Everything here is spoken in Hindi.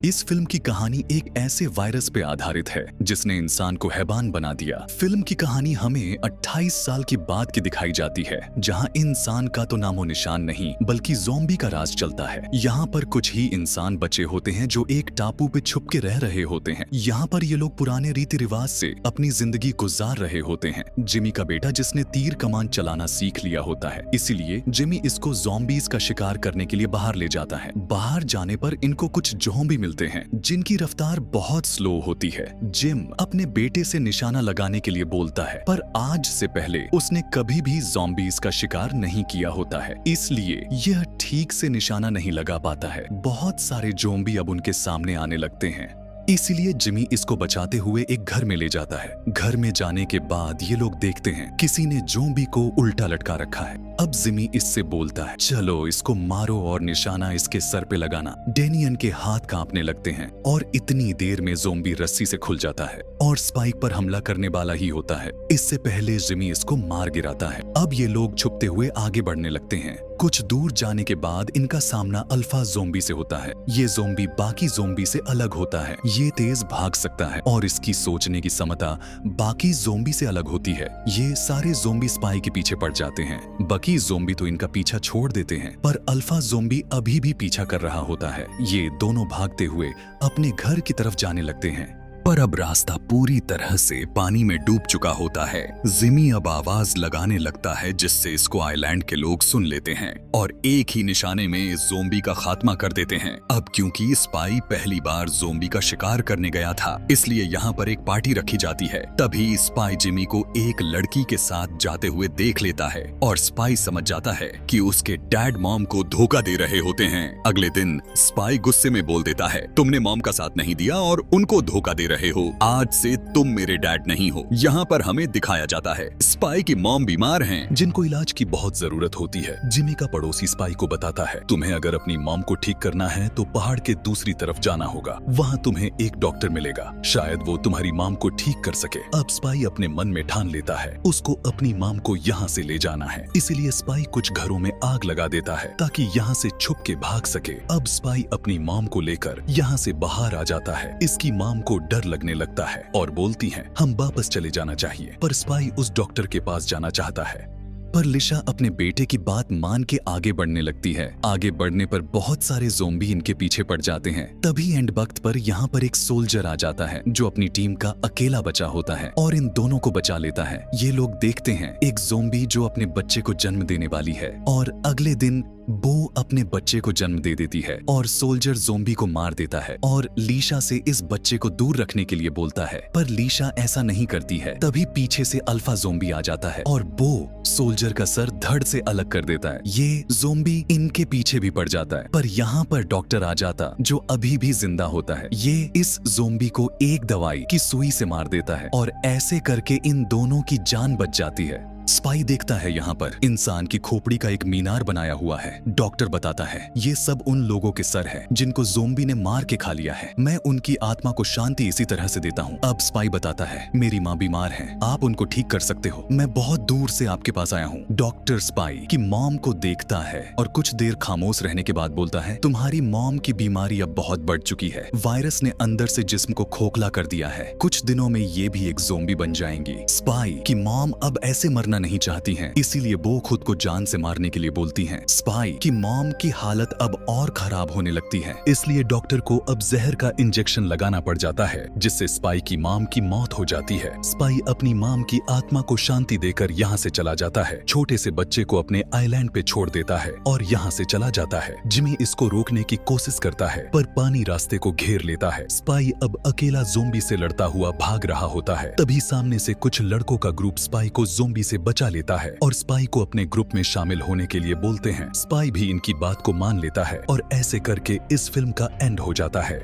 इस फिल्म की कहानी एक ऐसे वायरस पे आधारित है जिसने इंसान को हैवान बना दिया। फिल्म की कहानी हमें 28 साल के बाद की दिखाई जाती है, जहां इंसान का तो नामो निशान नहीं बल्कि ज़ॉम्बी का राज चलता है। यहाँ पर कुछ ही इंसान बचे होते हैं जो एक टापू पे छुप के रह रहे होते हैं। यहाँ पर ये लोग पुराने रीति रिवाज से अपनी जिंदगी गुजार रहे होते हैं। जिमी का बेटा जिसने तीर कमान चलाना सीख लिया होता है, इसीलिए जिमी इसको ज़ॉम्बीज का शिकार करने के लिए बाहर ले जाता है। बाहर जाने पर इनको कुछ ज़ॉम्बी मिलते हैं जिनकी रफ्तार बहुत स्लो होती है। जिम अपने बेटे से निशाना लगाने के लिए बोलता है, पर आज से पहले उसने कभी भी ज़ॉम्बीज का शिकार नहीं किया होता है, इसलिए यह ठीक से निशाना नहीं लगा पाता है। बहुत सारे ज़ॉम्बी अब उनके सामने आने लगते हैं, इसीलिए जिमी इसको बचाते हुए एक घर में ले जाता है। घर में जाने के बाद ये लोग देखते हैं किसी ने ज़ॉम्बी को उल्टा लटका रखा है। अब जिमी इससे बोलता है, चलो इसको मारो और निशाना इसके सर पे लगाना। डेनियन के हाथ कांपने लगते हैं और इतनी देर में ज़ॉम्बी रस्सी से खुल जाता है और स्पाइक पर हमला करने वाला ही होता है। इससे पहले जिमी इसको मार गिराता है। अब ये लोग छुपते हुए आगे बढ़ने लगते हैं। कुछ दूर जाने के बाद इनका सामना अल्फा ज़ॉम्बी से होता है। ये ज़ॉम्बी बाकी ज़ॉम्बी से अलग होता है। ये तेज भाग सकता है और इसकी सोचने की क्षमता बाकी ज़ॉम्बी से अलग होती है। ये सारे ज़ॉम्बी स्पाई के पीछे पड़ जाते हैं। बाकी ज़ॉम्बी तो इनका पीछा छोड़ देते हैं, पर अल्फा ज़ॉम्बी अभी भी पीछा कर रहा होता है। ये दोनों भागते हुए अपने घर की तरफ जाने लगते हैं, पर अब रास्ता पूरी तरह से पानी में डूब चुका होता है। जिमी अब आवाज लगाने लगता है जिससे इसको आइलैंड के लोग सुन लेते हैं और एक ही निशाने में ज़ॉम्बी का खात्मा कर देते हैं। अब क्योंकि स्पाई पहली बार ज़ॉम्बी का शिकार करने गया था, इसलिए यहाँ पर एक पार्टी रखी जाती है। तभी स्पाई जिमी को एक लड़की के साथ जाते हुए देख लेता है और स्पाई समझ जाता है कि उसके डैड मॉम को धोखा दे रहे होते हैं। अगले दिन स्पाई गुस्से में बोल देता है, तुमने मॉम का साथ नहीं दिया और उनको धोखा दे रहे हो। आज से तुम मेरे डैड नहीं हो। यहाँ पर हमें दिखाया जाता है स्पाई की मॉम बीमार हैं, जिनको इलाज की बहुत जरूरत होती है। जिमी का पड़ोसी स्पाई को बताता है, तुम्हें अगर अपनी मॉम को ठीक करना है तो पहाड़ के दूसरी तरफ जाना होगा। वहाँ तुम्हें एक डॉक्टर मिलेगा, शायद वो तुम्हारी मॉम को ठीक कर सके। अब स्पाई अपने मन में ठान लेता है उसको अपनी मॉम को यहाँ से ले जाना है, इसीलिए स्पाई कुछ घरों में आग लगा देता है ताकि यहाँ से छुप के भाग सके। अब स्पाई अपनी मॉम को लेकर यहाँ से बाहर आ जाता है। इसकी मॉम को डर लगने लगता है और बोलती हैं, हम वापस चले जाना चाहिए, पर स्पाई उस डॉक्टर के पास जाना चाहता है। पर लिशा अपने बेटे की बात मान के आगे बढ़ने लगती है। आगे बढ़ने पर बहुत सारे ज़ॉम्बी इनके पीछे पड़ जाते हैं। तभी एंड वक्त पर यहाँ पर एक सोल्जर आ जाता है जो अपनी टीम का अकेला बचा होता है और इन दोनों को बचा लेता है। ये लोग देखते हैं एक ज़ॉम्बी जो अपने बच्चे को जन्म देने वाली है और अगले दिन बो अपने बच्चे को जन्म दे देती है और सोल्जर ज़ॉम्बी को मार देता है और लीशा से इस बच्चे को दूर रखने के लिए बोलता है, पर लीशा ऐसा नहीं करती है। तभी पीछे से अल्फा ज़ॉम्बी आ जाता है और बो सोल्जर का सर धड़ से अलग कर देता है। ये ज़ॉम्बी इनके पीछे भी पड़ जाता है, पर यहाँ पर डॉक्टर आ जाता जो अभी भी जिंदा होता है। ये इस ज़ॉम्बी को एक दवाई की सुई से मार देता है और ऐसे करके इन दोनों की जान बच जाती है। स्पाई देखता है यहाँ पर इंसान की खोपड़ी का एक मीनार बनाया हुआ है। डॉक्टर बताता है ये सब उन लोगों के सर हैं जिनको ज़ॉम्बी ने मार के खा लिया है। मैं उनकी आत्मा को शांति इसी तरह से देता हूँ। अब स्पाई बताता है, मेरी माँ बीमार है, आप उनको ठीक कर सकते हो, मैं बहुत दूर से आपके पास आया हूँ। डॉक्टर स्पाई की मॉम को देखता है और कुछ देर खामोश रहने के बाद बोलता है, तुम्हारी मॉम की बीमारी अब बहुत बढ़ चुकी है। वायरस ने अंदर से जिस्म को खोखला कर दिया है। कुछ दिनों में ये भी एक ज़ॉम्बी बन जाएंगी। स्पाई की मॉम अब ऐसे मरना नहीं चाहती हैं, इसीलिए वो खुद को जान से मारने के लिए बोलती हैं। स्पाई की मॉम की हालत अब और खराब होने लगती है, इसलिए डॉक्टर को अब जहर का इंजेक्शन लगाना पड़ जाता है जिससे स्पाई की मॉम की मौत हो जाती है। स्पाई अपनी मॉम की आत्मा को शांति देकर यहाँ से चला जाता है। छोटे से बच्चे को अपने आइलैंड पे छोड़ देता है और यहाँ से चला जाता है। जिमी इसको रोकने की कोशिश करता है, पर पानी रास्ते को घेर लेता है। स्पाई अब अकेला ज़ॉम्बी से लड़ता हुआ भाग रहा होता है। तभी सामने से कुछ लड़कों का ग्रुप स्पाई को ज़ॉम्बी से बचा लेता है और स्पाई को अपने ग्रुप में शामिल होने के लिए बोलते हैं। स्पाई भी इनकी बात को मान लेता है और ऐसे करके इस फिल्म का एंड हो जाता है।